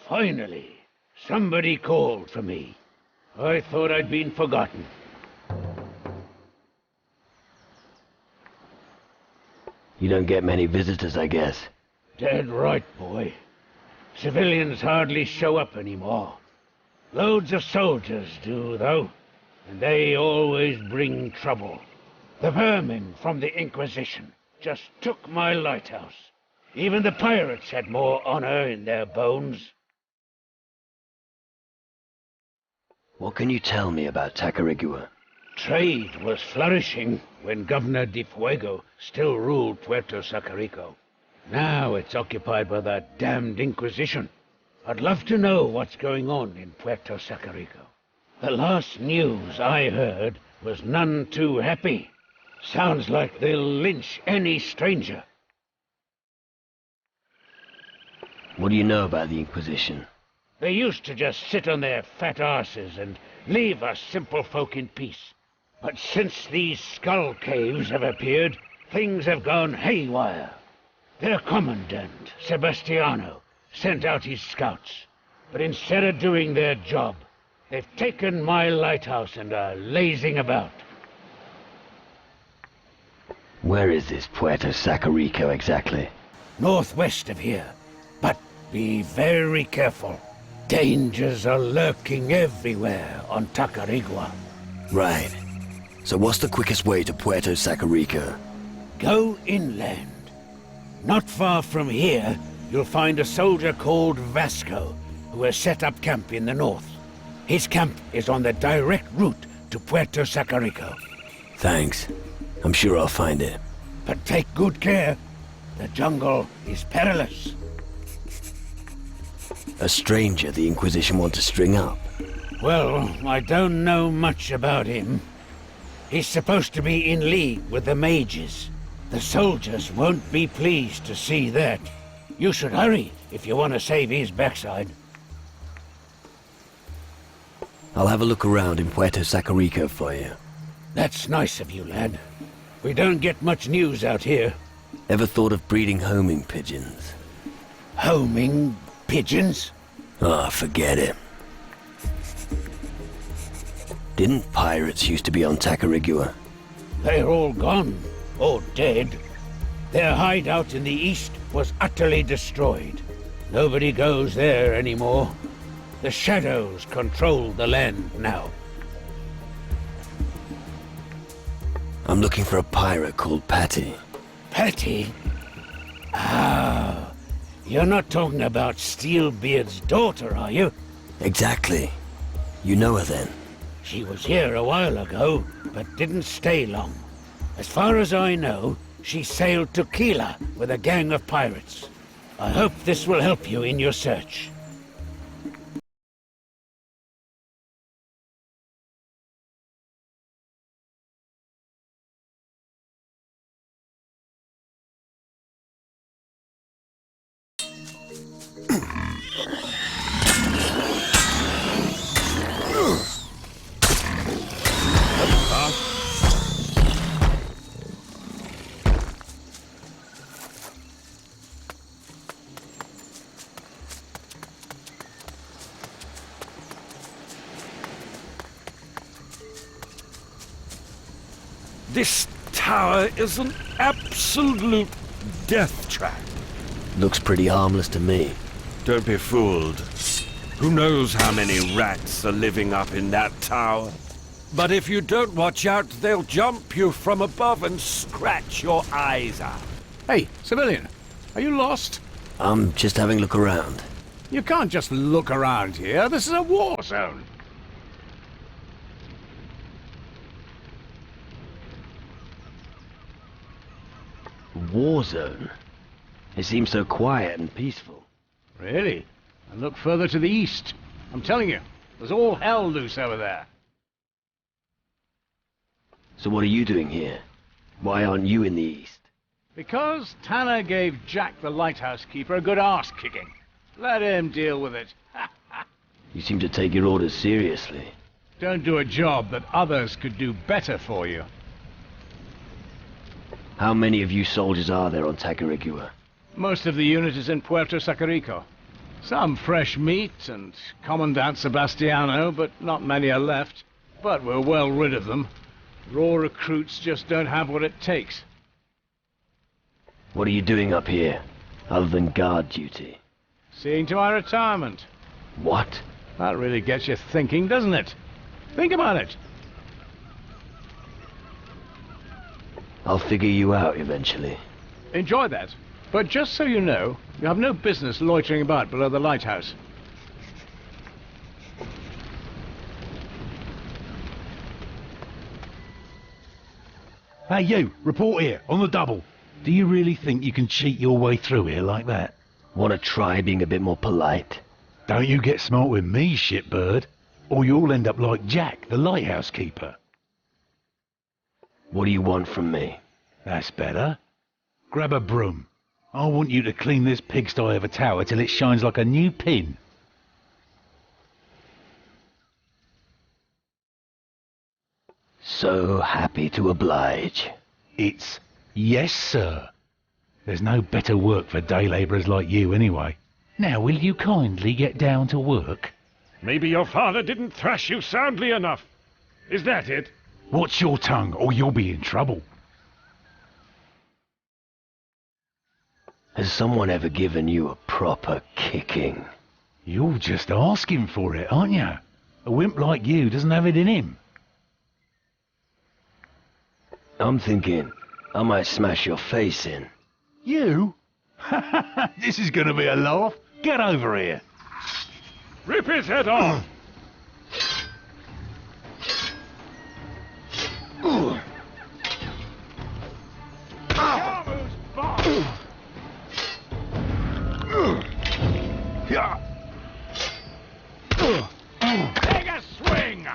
Finally, somebody called for me. I thought I'd been forgotten. You don't get many visitors, I guess. Dead right, boy. Civilians hardly show up anymore. Loads of soldiers do, though, and they always bring trouble. The vermin from the Inquisition just took my lighthouse. Even the pirates had more honor in their bones. What can you tell me about Tacarigua? Trade was flourishing when Governor de Fuego still ruled Puerto Sacarico. Now it's occupied by that damned Inquisition. I'd love to know what's going on in Puerto Sacarico. The last news I heard was none too happy. Sounds like they'll lynch any stranger. What do you know about the Inquisition? They used to just sit on their fat asses and leave us simple folk in peace. But since these skull caves have appeared, things have gone haywire. Their commandant, Sebastiano, sent out his scouts. But instead of doing their job, they've taken my lighthouse and are lazing about. Where is this Puerto Sacarico exactly? Northwest of here. But be very careful. Dangers are lurking everywhere on Tacarigua. Right. So what's the quickest way to Puerto Sacarico? Go inland. Not far from here, you'll find a soldier called Vasco, who has set up camp in the north. His camp is on the direct route to Puerto Sacarico. Thanks. I'm sure I'll find it. But take good care. The jungle is perilous. A stranger the Inquisition want to string up? Well, I don't know much about him. He's supposed to be in league with the mages. The soldiers won't be pleased to see that. You should hurry if you want to save his backside. I'll have a look around in Puerto Sacarico for you. That's nice of you, lad. We don't get much news out here. Ever thought of breeding homing pigeons? Homing pigeons? Ah, forget it. Didn't pirates used to be on Tacarigua? They're all gone, or dead. Their hideout in the east was utterly destroyed. Nobody goes there anymore. The shadows control the land now. I'm looking for a pirate called Patty. Patty? Ah, you're not talking about Steelbeard's daughter, are you? Exactly. You know her then? She was here a while ago, but didn't stay long. As far as I know, she sailed to Kila with a gang of pirates. I hope this will help you in your search. This tower is an absolute death trap. Looks pretty harmless to me. Don't be fooled. Who knows how many rats are living up in that tower? But if you don't watch out, they'll jump you from above and scratch your eyes out. Hey, civilian, are you lost? I'm just having a look around. You can't just look around here. This is a war zone. War zone? It seems so quiet and peaceful. Really? And look further to the east. I'm telling you, there's all hell loose over there. So what are you doing here? Why aren't you in the east? Because Tanner gave Jack the lighthouse keeper a good arse-kicking. Let him deal with it. You seem to take your orders seriously. Don't do a job that others could do better for you. How many of you soldiers are there on Tacarigua? Most of the unit is in Puerto Sacarico. Some fresh meat and Commandant Sebastiano, but not many are left. But we're well rid of them. Raw recruits just don't have what it takes. What are you doing up here, other than guard duty? Seeing to my retirement. What? That really gets you thinking, doesn't it? Think about it. I'll figure you out eventually. Enjoy that. But just so you know, you have no business loitering about below the lighthouse. Hey you, report here, on the double. Do you really think you can cheat your way through here like that? Want to try being a bit more polite? Don't you get smart with me, shitbird, or you'll end up like Jack, the lighthouse keeper. What do you want from me? That's better. Grab a broom. I want you to clean this pigsty of a tower till it shines like a new pin. So happy to oblige. It's yes, sir. There's no better work for day labourers like you anyway. Now, will you kindly get down to work? Maybe your father didn't thrash you soundly enough. Is that it? Watch your tongue, or you'll be in trouble. Has someone ever given you a proper kicking? You're just asking for it, aren't you? A wimp like you doesn't have it in him. I'm thinking I might smash your face in. You? This is gonna be a laugh. Get over here. Rip his head off! Take a swing!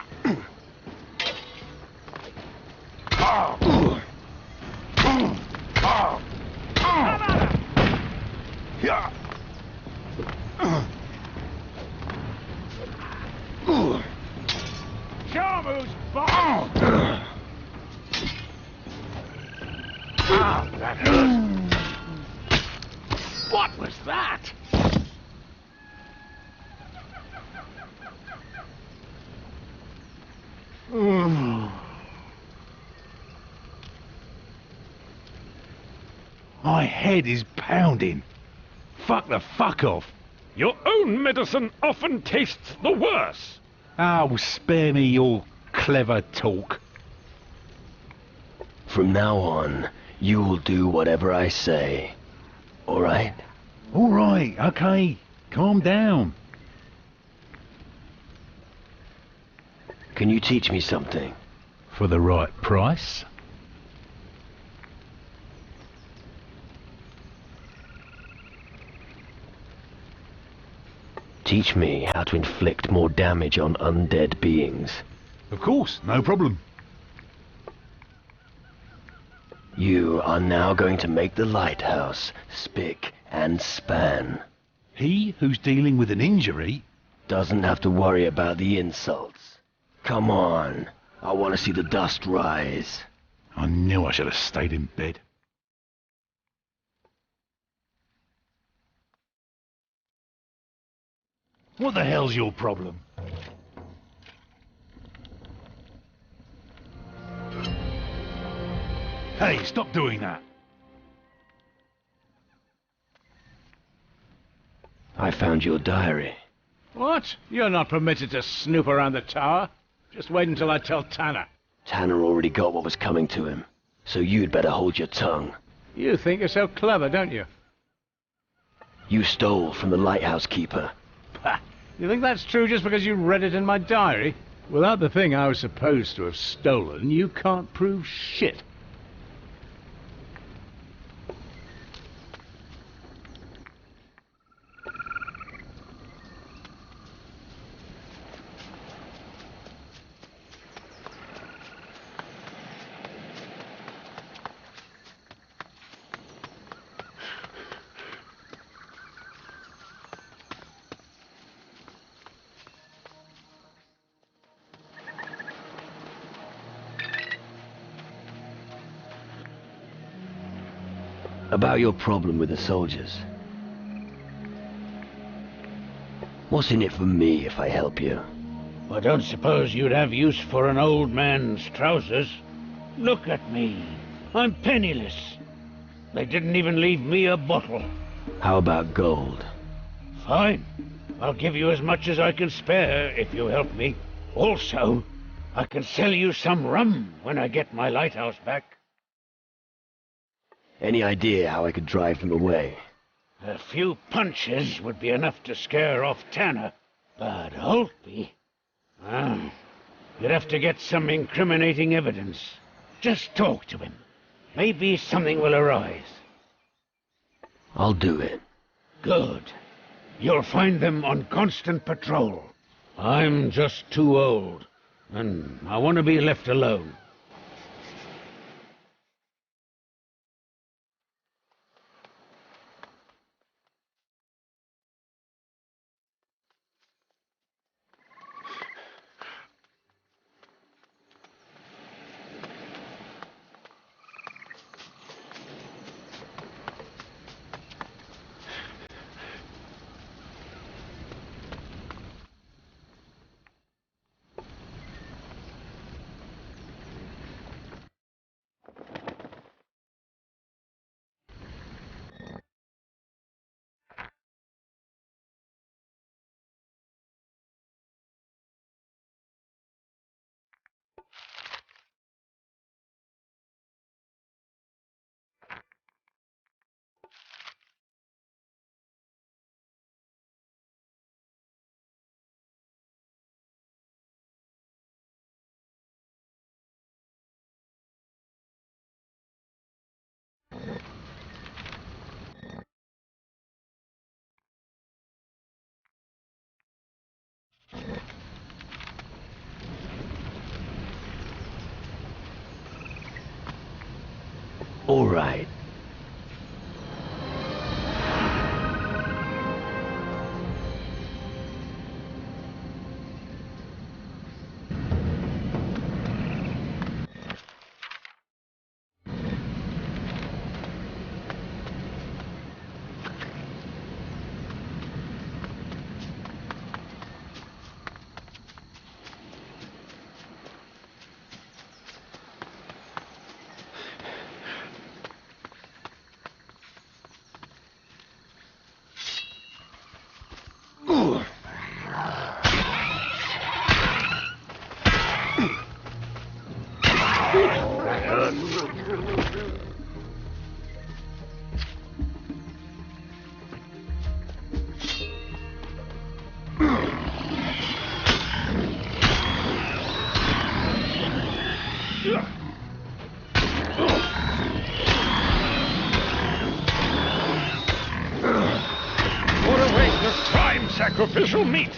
Shamu's bomb! That hurt. What was that? My head is pounding. Fuck the fuck off. Your own medicine often tastes the worse. Oh, spare me your clever talk. From now on, you'll do whatever I say. All right? All right, okay. Calm down. Can you teach me something? For the right price. Teach me how to inflict more damage on undead beings. Of course, no problem. You are now going to make the lighthouse spick and span. He who's dealing with an injury Doesn't have to worry about the insults. Come on, I want to see the dust rise. I knew I should have stayed in bed. What the hell's your problem? Hey, stop doing that. I found your diary. What? You're not permitted to snoop around the tower. Just wait until I tell Tanner. Tanner already got what was coming to him, so you'd better hold your tongue. You think you're so clever, don't you? You stole from the lighthouse keeper. Pah. You think that's true just because you read it in my diary? Without the thing I was supposed to have stolen, you can't prove shit. About your problem with the soldiers. What's in it for me if I help you? I don't suppose you'd have use for an old man's trousers. Look at me. I'm penniless. They didn't even leave me a bottle. How about gold? Fine. I'll give you as much as I can spare if you help me. Also, I can sell you some rum when I get my lighthouse back. Any idea how I could drive them away? A few punches would be enough to scare off Tanner. But Holtby... you'd have to get some incriminating evidence. Just talk to him. Maybe something will arise. I'll do it. Good. You'll find them on constant patrol. I'm just too old, and I want to be left alone. All right. What a waste of prime sacrificial meat!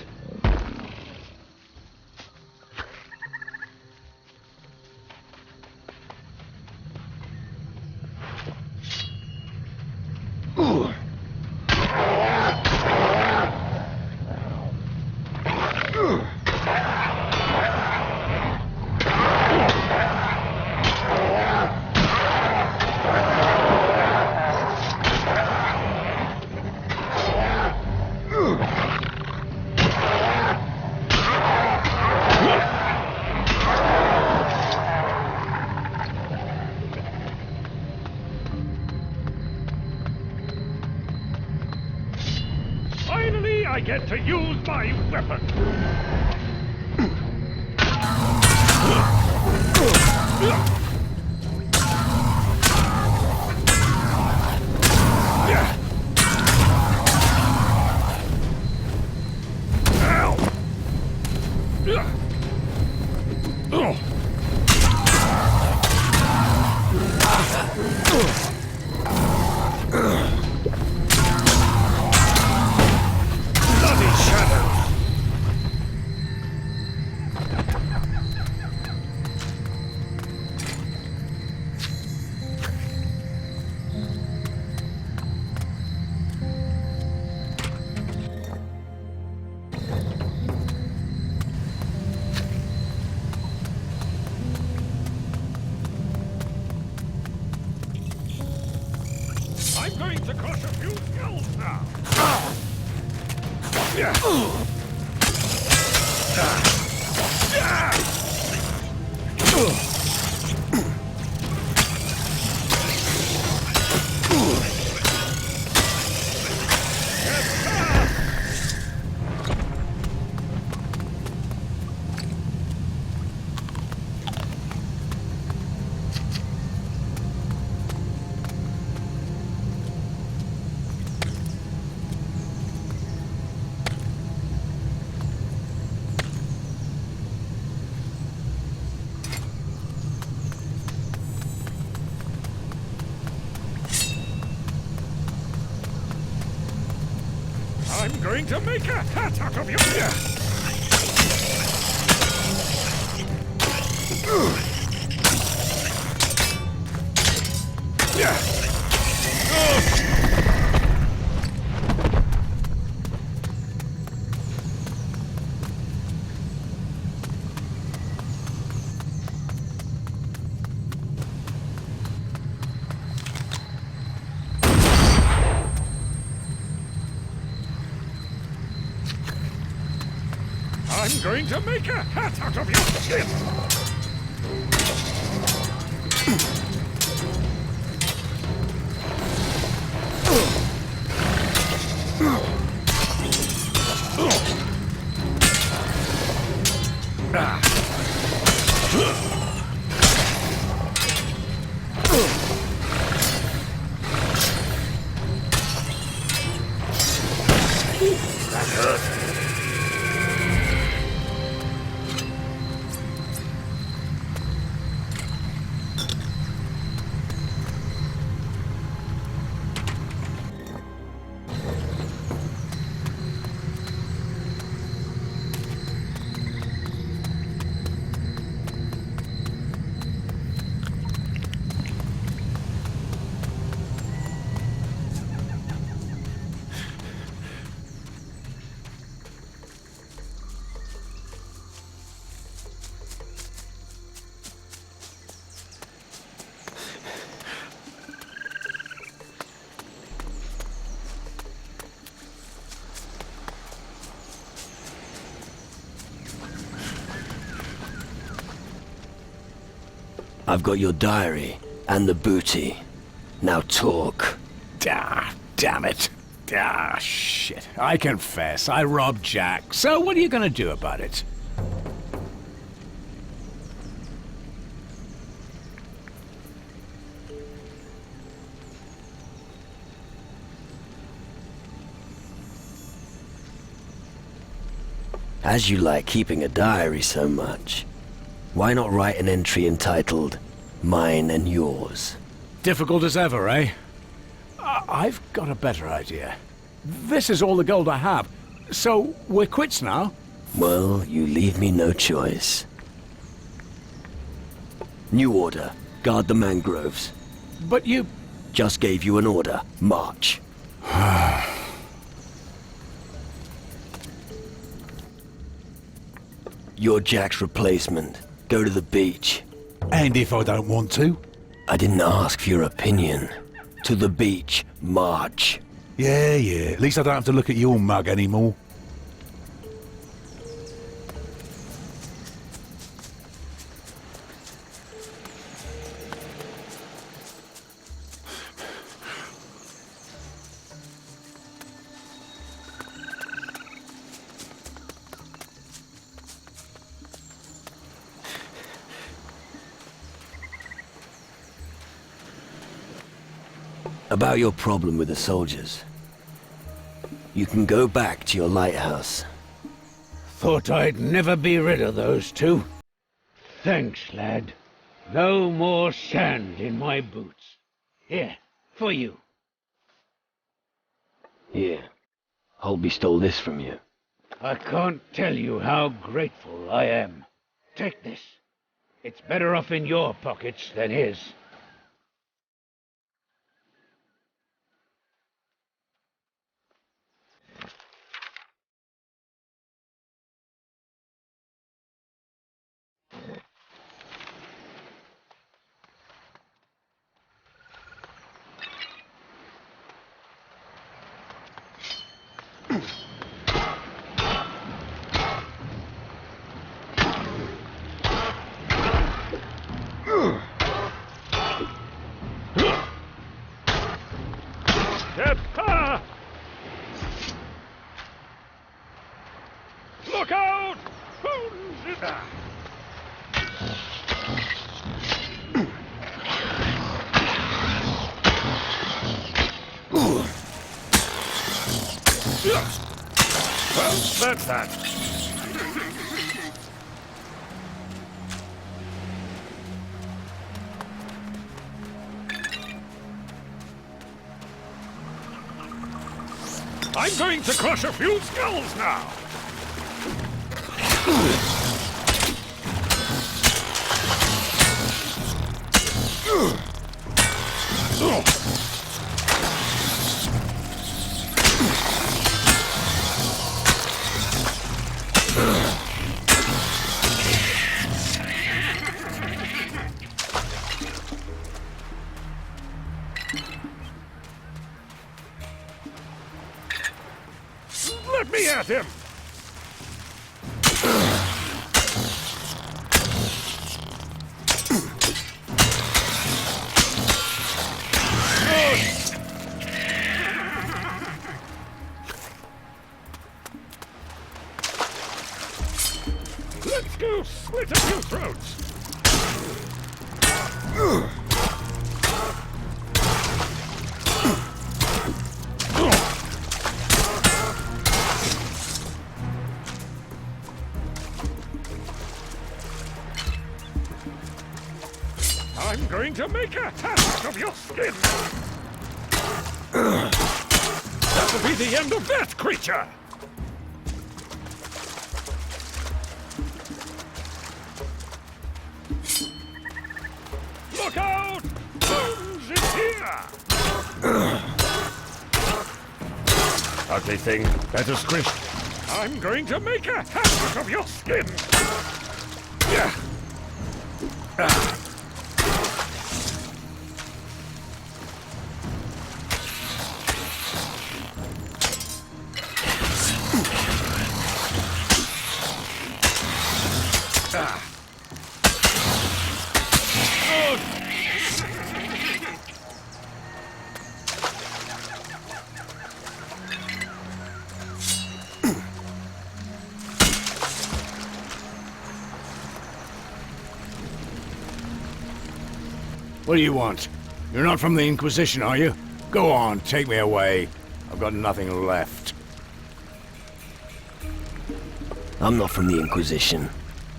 Finally, I get to use my weapon. Bloody shadows! I'm going to make a hat out of you! I'm going to make a hat out of your skin! That hurt. I've got your diary and the booty. Now talk. Ah, damn it. Ah, shit. I confess, I robbed Jack. So what are you gonna do about it? As you like keeping a diary so much, why not write an entry entitled, Mine and Yours? Difficult as ever, eh? I've got a better idea. This is all the gold I have. So, we're quits now? Well, you leave me no choice. New order. Guard the mangroves. But you... Just gave you an order. March. You're Jack's replacement. Go to the beach. And if I don't want to? I didn't ask for your opinion. To the beach. March. Yeah. At least I don't have to look at your mug anymore. About your problem with the soldiers. You can go back to your lighthouse. Thought I'd never be rid of those two. Thanks, lad. No more sand in my boots. Here, for you. Here. Holby stole this from you. I can't tell you how grateful I am. Take this. It's better off in your pockets than his. Look out! Who's in there? Well, that's that. I'm going to crush a few skulls now. Let me at him! Let's go slit a few throats! I'm going to make a hat of your skin! That'll be the end of that creature! Look out! Bones is here! Ugly thing, that is squished. I'm going to make a hat of your skin! Yeah. What do you want? You're not from the Inquisition, are you? Go on, take me away. I've got nothing left. I'm not from the Inquisition.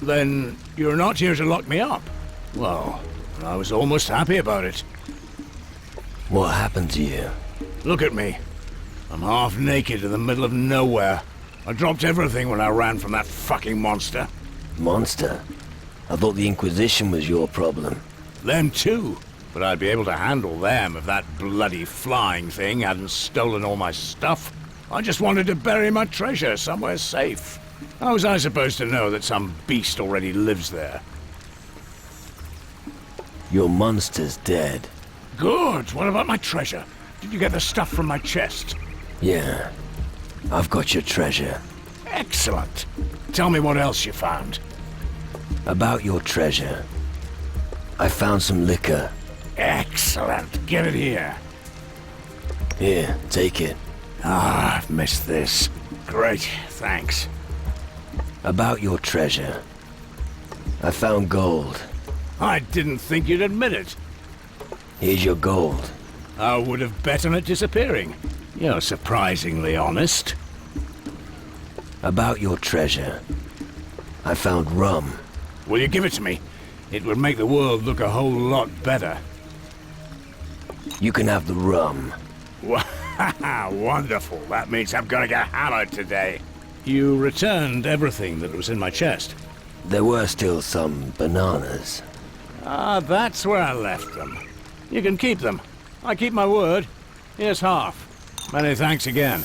Then you're not here to lock me up? Well, I was almost happy about it. What happened to you? Look at me. I'm half naked in the middle of nowhere. I dropped everything when I ran from that fucking monster. Monster? I thought the Inquisition was your problem. Them too. But I'd be able to handle them if that bloody flying thing hadn't stolen all my stuff. I just wanted to bury my treasure somewhere safe. How was I supposed to know that some beast already lives there? Your monster's dead. Good. What about my treasure? Did you get the stuff from my chest? Yeah. I've got your treasure. Excellent. Tell me what else you found. About your treasure. I found some liquor. Excellent. Get it here. Here, take it. Ah, I've missed this. Great. Thanks. About your treasure. I found gold. I didn't think you'd admit it. Here's your gold. I would have bet on it disappearing. You're surprisingly honest. About your treasure. I found rum. Will you give it to me? It would make the world look a whole lot better. You can have the rum. Wonderful. That means I'm gonna get hammered today. You returned everything that was in my chest. There were still some bananas. Ah, that's where I left them. You can keep them. I keep my word. Here's half. Many thanks again.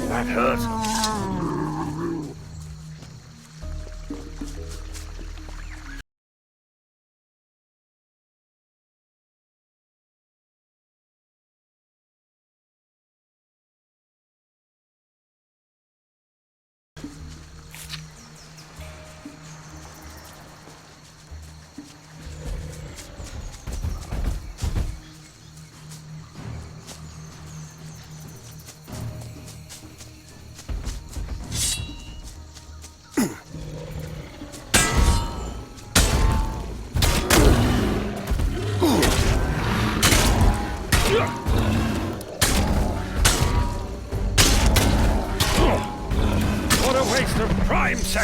That hurt.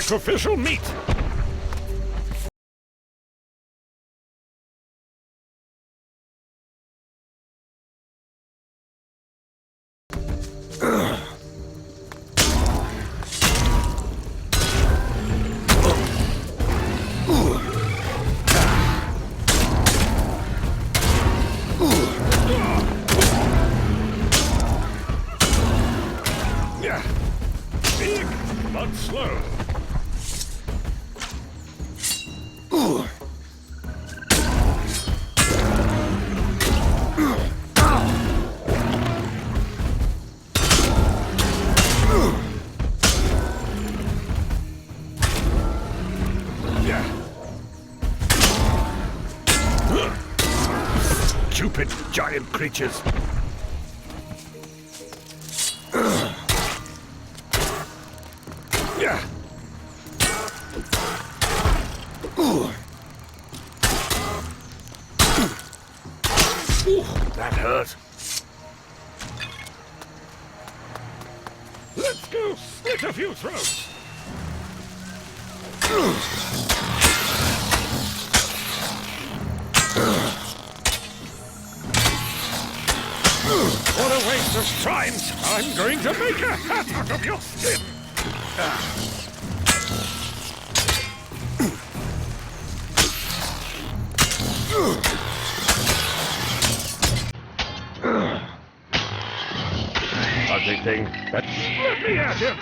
sacrificial meat! Big, but slow. Stupid giant creatures. That hurt. Let's go slit a few throats. What a waste of time! I'm going to make a hat out of your skin! Ugly thing. Let me at him!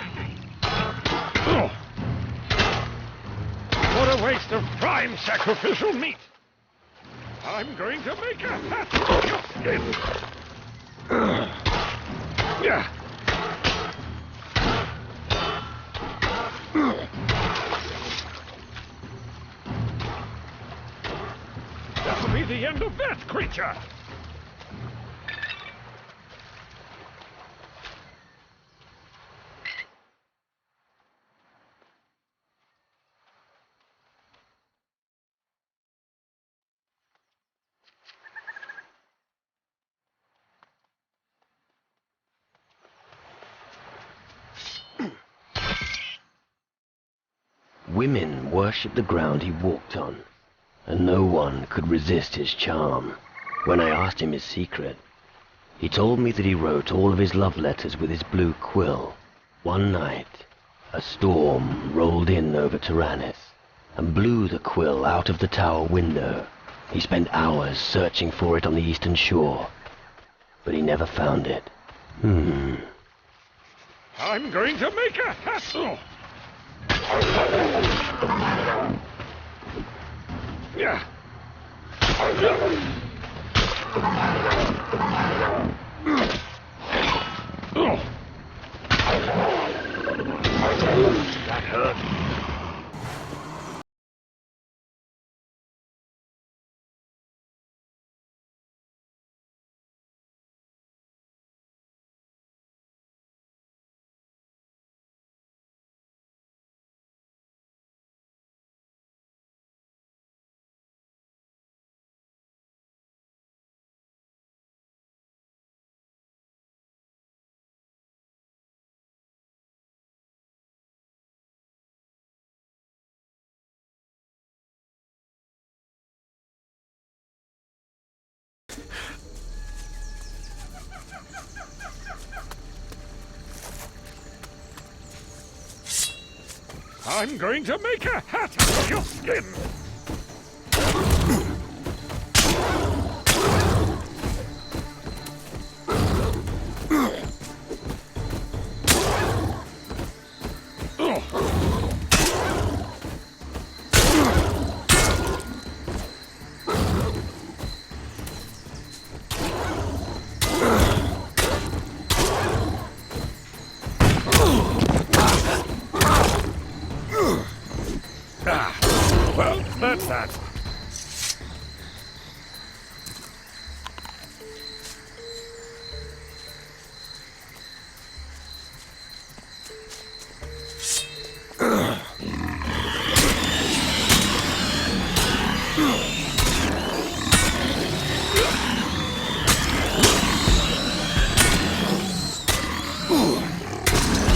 What a waste of prime sacrificial meat! I'm going to make a hat of your skin! That'll be the end of that creature! Women worshipped the ground he walked on, and no one could resist his charm. When I asked him his secret, he told me that he wrote all of his love letters with his blue quill. One night, a storm rolled in over Tyrannus and blew the quill out of the tower window. He spent hours searching for it on the eastern shore, but he never found it. I'm going to make a hat! That hurt. I'm going to make a hat out of your skin! Well, that's that.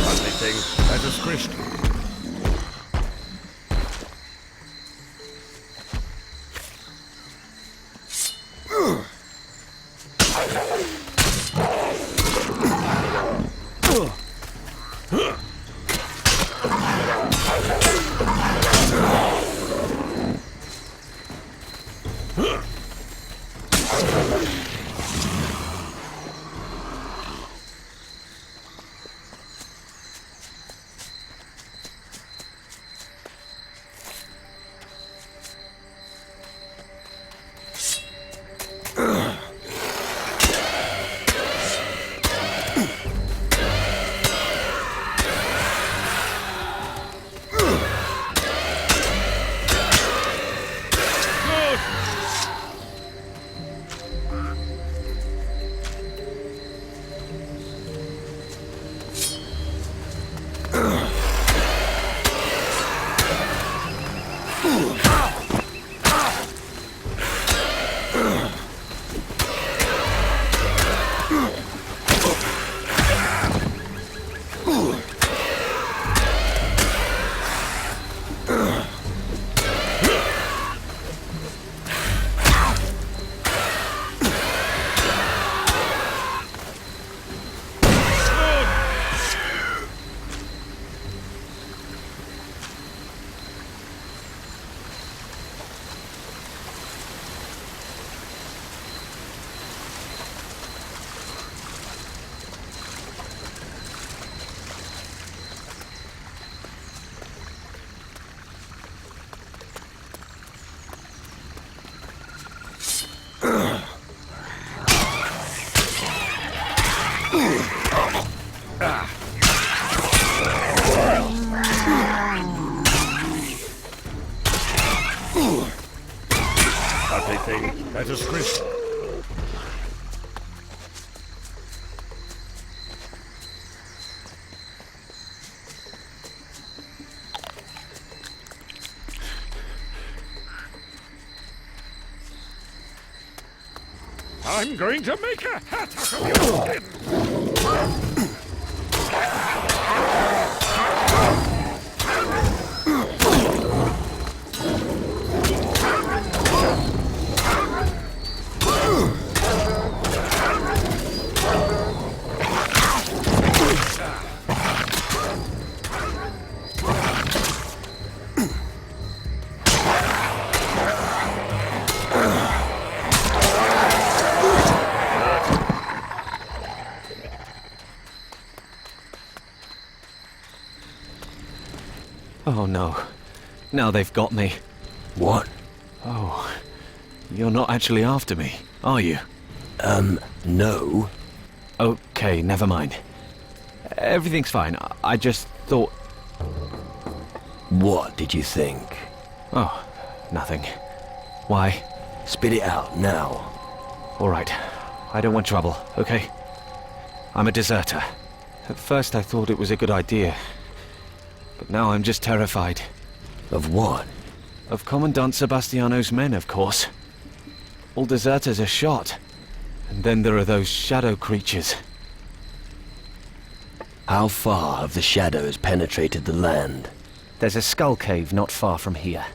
Ugly thing. That is squished. Ugly thing. Let us crisp. I'm going to make a hat out of your skin! Oh no. Now they've got me. What? Oh. You're not actually after me, are you? No. Okay, never mind. Everything's fine. I just thought... What did you think? Oh, nothing. Why? Spit it out, now. Alright. I don't want trouble, okay? I'm a deserter. At first I thought it was a good idea. But now I'm just terrified. Of what? Of Commandant Sebastiano's men, of course. All deserters are shot. And then there are those shadow creatures. How far have the shadows penetrated the land? There's a skull cave not far from here.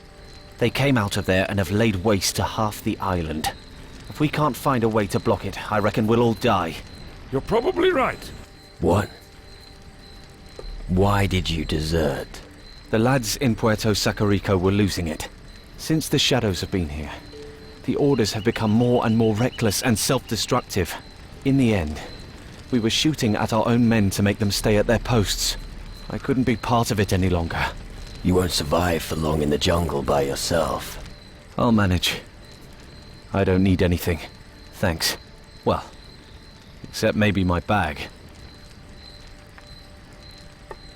They came out of there and have laid waste to half the island. If we can't find a way to block it, I reckon we'll all die. You're probably right. What? Why did you desert? The lads in Puerto Sacarico were losing it. Since the shadows have been here, the orders have become more and more reckless and self-destructive. In the end, we were shooting at our own men to make them stay at their posts. I couldn't be part of it any longer. You won't survive for long in the jungle by yourself. I'll manage. I don't need anything. Thanks. Well, except maybe my bag.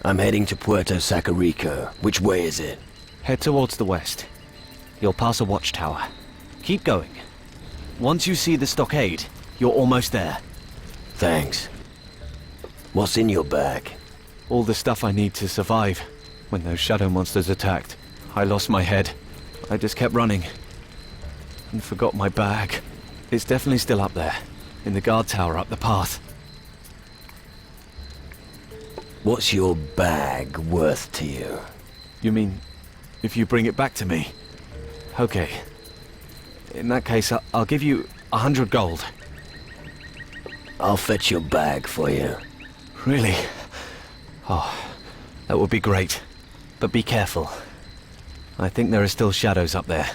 I'm heading to Puerto Sacarico. Which way is it? Head towards the west. You'll pass a watchtower. Keep going. Once you see the stockade, you're almost there. Thanks. What's in your bag? All the stuff I need to survive. When those shadow monsters attacked, I lost my head. I just kept running. And forgot my bag. It's definitely still up there, in the guard tower up the path. What's your bag worth to you? You mean, if you bring it back to me? Okay. In that case, I'll give you 100 gold. I'll fetch your bag for you. Really? Oh, that would be great. But be careful. I think there are still shadows up there.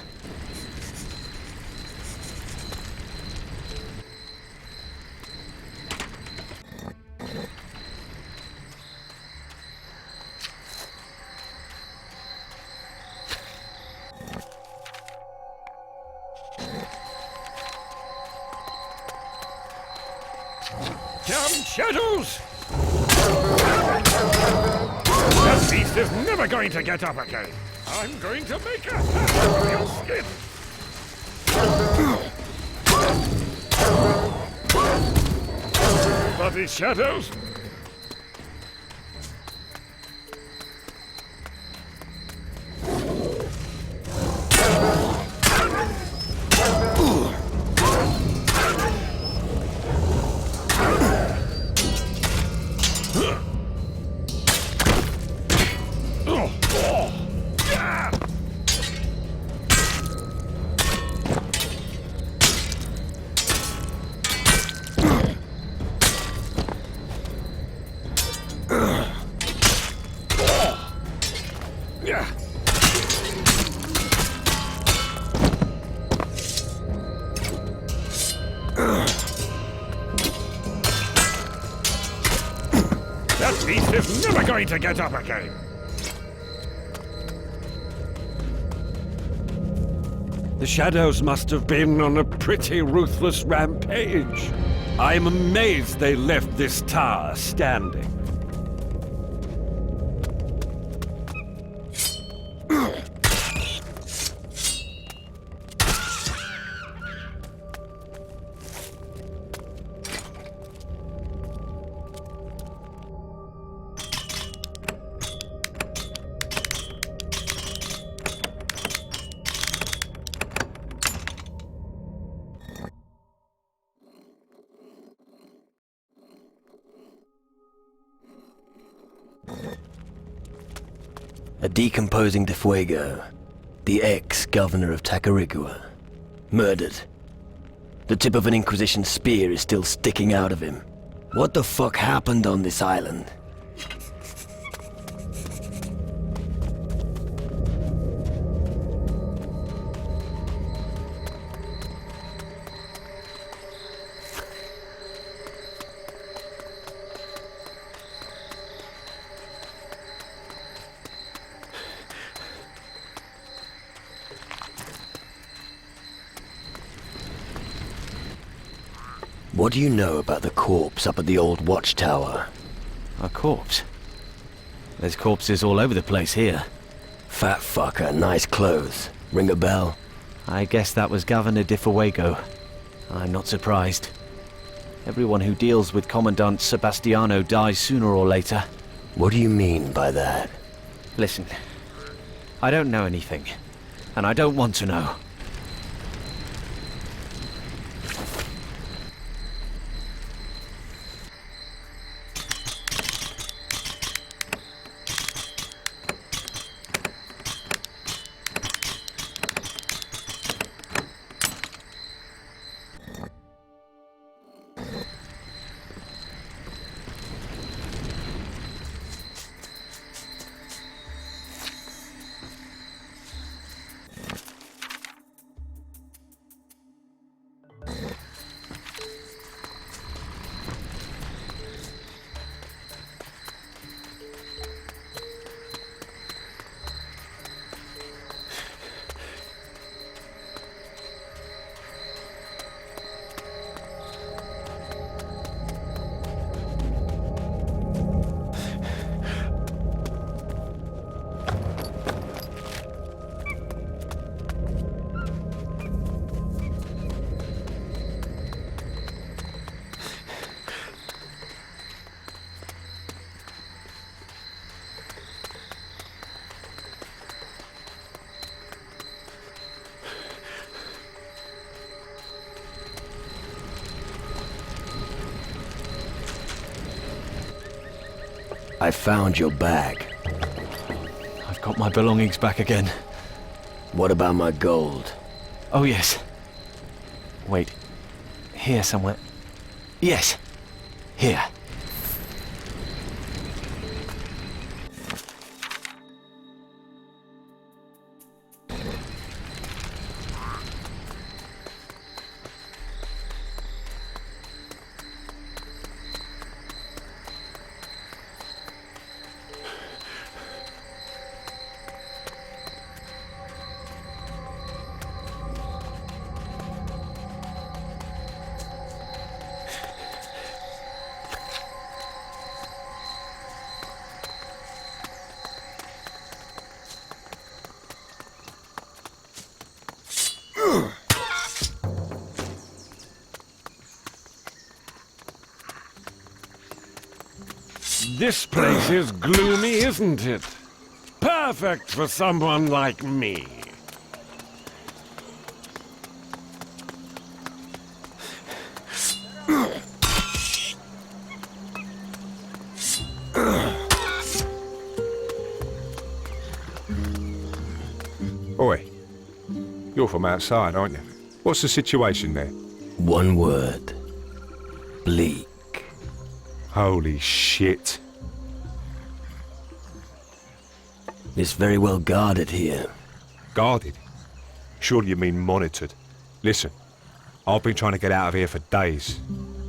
Damn shadows! That beast is never going to get up again. I'm going to make a hat out of your skin. Bloody shadows! going to get up again. The Shadows must have been on a pretty ruthless rampage. I'm amazed they left this tower standing. A decomposing De Fuego, the ex-governor of Tacarigua, murdered. The tip of an Inquisition spear is still sticking out of him. What the fuck happened on this island? What do you know about the corpse up at the old watchtower? A corpse? There's corpses all over the place here. Fat fucker, nice clothes. Ring a bell? I guess that was Governor De Fuego. I'm not surprised. Everyone who deals with Commandant Sebastiano dies sooner or later. What do you mean by that? Listen, I don't know anything, and I don't want to know. I found your bag. I've got my belongings back again. What about my gold? Oh yes. Wait. Here somewhere. Yes. Here. This place is gloomy, isn't it? Perfect for someone like me. Oi, you're from outside, aren't you? What's the situation there? One word. Bleak. Holy shit. It's very well guarded here. Guarded? Surely you mean monitored. Listen, I've been trying to get out of here for days.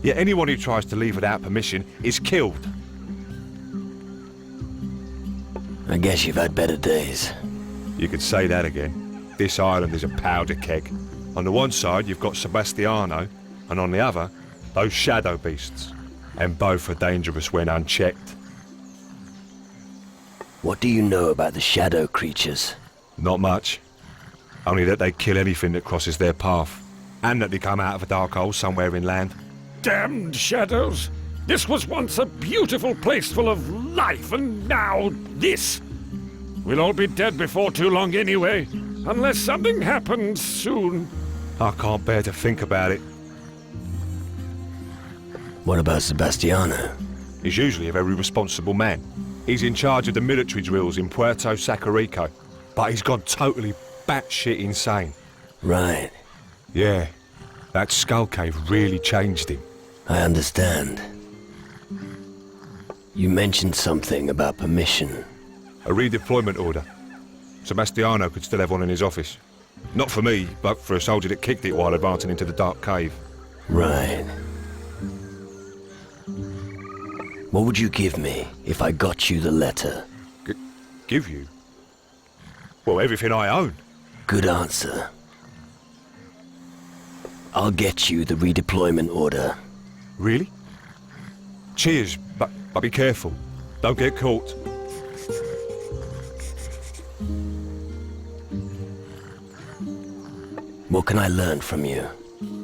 Yet anyone who tries to leave without permission is killed. I guess you've had better days. You could say that again. This island is a powder keg. On the one side, you've got Sebastiano, and on the other, those shadow beasts. And both are dangerous when unchecked. What do you know about the shadow creatures? Not much. Only that they kill anything that crosses their path. And that they come out of a dark hole somewhere inland. Damned shadows! This was once a beautiful place full of life, and now this! We'll all be dead before too long anyway, unless something happens soon. I can't bear to think about it. What about Sebastiano? He's usually a very responsible man. He's in charge of the military drills in Puerto Sacarico. But he's gone totally batshit insane. Right. Yeah, that skull cave really changed him. I understand. You mentioned something about permission. A redeployment order. Sebastiano could still have one in his office. Not for me, but for a soldier that kicked it while advancing into the dark cave. Right. What would you give me if I got you the letter? Give you? Well, everything I own. Good answer. I'll get you the redeployment order. Really? Cheers, but be careful. Don't get caught. What can I learn from you?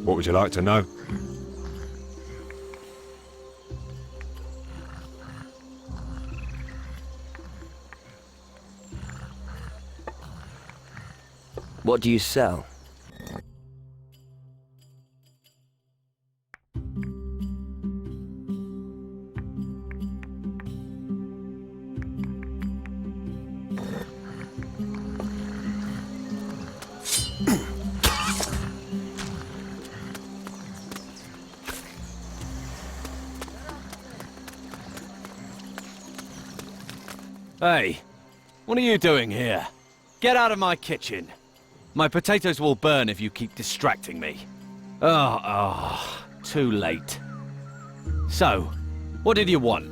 What would you like to know? What do you sell? Hey, what are you doing here? Get out of my kitchen. My potatoes will burn if you keep distracting me. Too late. So, what did you want?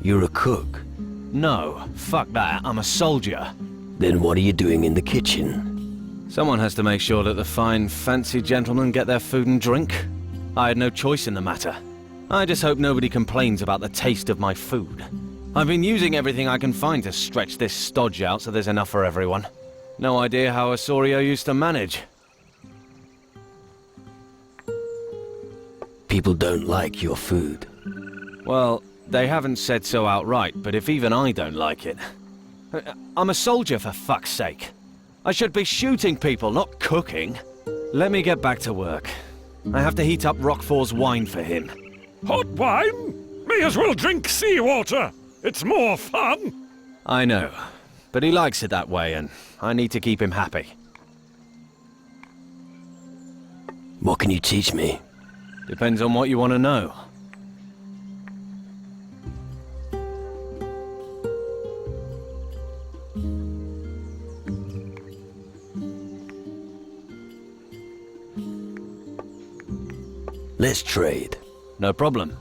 You're a cook. No, fuck that, I'm a soldier. Then what are you doing in the kitchen? Someone has to make sure that the fine, fancy gentlemen get their food and drink. I had no choice in the matter. I just hope nobody complains about the taste of my food. I've been using everything I can find to stretch this stodge out so there's enough for everyone. No idea how Osorio used to manage. People don't like your food. Well, they haven't said so outright, but if even I don't like it... I'm a soldier, for fuck's sake. I should be shooting people, not cooking. Let me get back to work. I have to heat up Roquefort's wine for him. Hot wine? May as well drink seawater. It's more fun. I know, but he likes it that way, and I need to keep him happy. What can you teach me? Depends on what you want to know. Let's trade. No problem.